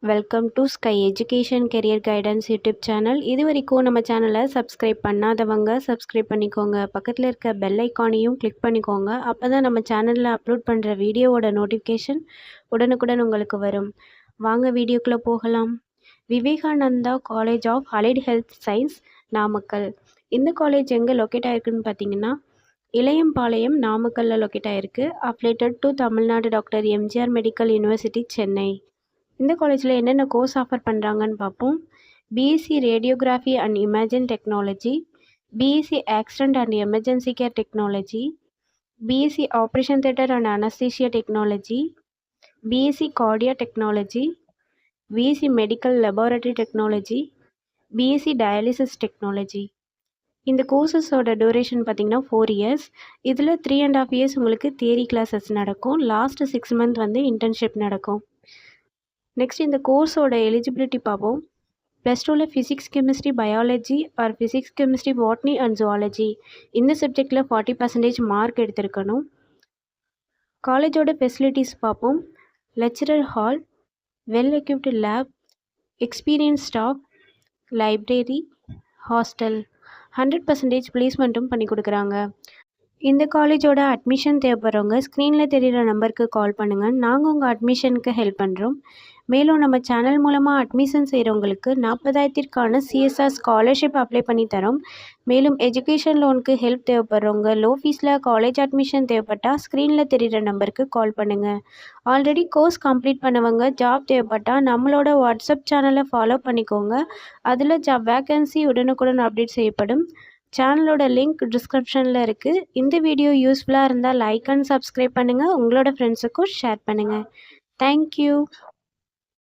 Welcome to sky education career guidance YouTube channel. இது வரைக்கும் நம்ம சேனலை சப்ஸ்கிரைப் பண்ணாதவங்க சப்ஸ்கிரைப் பண்ணிக்கோங்க. பக்கத்தில் இருக்க பெல் ஐக்கானையும் கிளிக் பண்ணிக்கோங்க. அப்போ தான் நம்ம சேனலில் அப்லோட் பண்ணுற வீடியோவோட நோட்டிஃபிகேஷன் உடனுக்குடன் உங்களுக்கு வரும். வாங்க வீடியோக்குள்ளே போகலாம். Vivekananda college of allied health science, Namakkal. இந்த காலேஜ் எங்கே லொக்கேட் ஆகிருக்குன்னு பார்த்தீங்கன்னா, இளையம்பாளையம், நாமக்கல்லில் லொக்கேட் ஆகிருக்கு. Affiliated to Tamil Nadu doctor MGR medical university, Chennai. இந்த காலேஜில் என்னென்ன கோர்ஸ் ஆஃபர் பண்ணுறாங்கன்னு பார்ப்போம். BSc radiography and imagine technology, BSc accident and emergency care technology, BSc operation theatre and anaesthesia technology, BSc Cardia technology, BSc medical laboratory technology, BSc dialysis technology. இந்த கோர்சஸோட duration பார்த்திங்கன்னா 4 years. இதில் 3.5 years உங்களுக்கு theory classes நடக்கும். Last 6 month வந்து internship நடக்கும். Next இந்த கோர்ஸோட eligibility பார்ப்போம். +2ல் physics chemistry biology R physics chemistry botany and zoology இந்த சப்ஜெக்டில் 40% மார்க் எடுத்திருக்கணும். காலேஜோட ஃபெசிலிட்டிஸ் பார்ப்போம். Lecturer hall, well equipped lab, experience staff, library, hostel, 100% பிளேஸ்மெண்ட்டும் பண்ணி கொடுக்குறாங்க. இந்த காலேஜோட அட்மிஷன் தேவைப்படுறவங்க ஸ்க்ரீனில் தெரிகிற நம்பருக்கு கால் பண்ணுங்கள். நாங்கள் உங்கள் அட்மிஷனுக்கு ஹெல்ப் பண்ணுறோம். மேலும் நம்ம சேனல் மூலமாக அட்மிஷன் செய்கிறவங்களுக்கு 40,000க்கான சிஎஸ்ஆர் ஸ்காலர்ஷிப் அப்ளை பண்ணி தரோம். மேலும் எஜுகேஷன் லோனுக்கு ஹெல்ப் தேவைப்படுறவங்க, லோ ஃபீஸில் காலேஜ் அட்மிஷன் தேவைப்பட்டால் ஸ்க்ரீனில் தெரிகிற நம்பருக்கு கால் பண்ணுங்கள். ஆல்ரெடி கோர்ஸ் கம்ப்ளீட் பண்ணவங்க ஜாப் தேவைப்பட்டால் நம்மளோட வாட்ஸ்அப் சேனலை ஃபாலோ பண்ணிக்கோங்க. அதில் ஜாப் வேக்கன்சி உடனுக்குடன் அப்டேட் செய்யப்படும். சேனலோட லிங்க் டிஸ்கிரிப்ஷனில் இருக்குது. இந்த வீடியோ யூஸ்ஃபுல்லாக இருந்தால் லைக் அண்ட் சப்ஸ்கிரைப் பண்ணுங்கள். உங்களோட ஃப்ரெண்ட்ஸுக்கும் ஷேர் பண்ணுங்கள். தேங்க்யூ.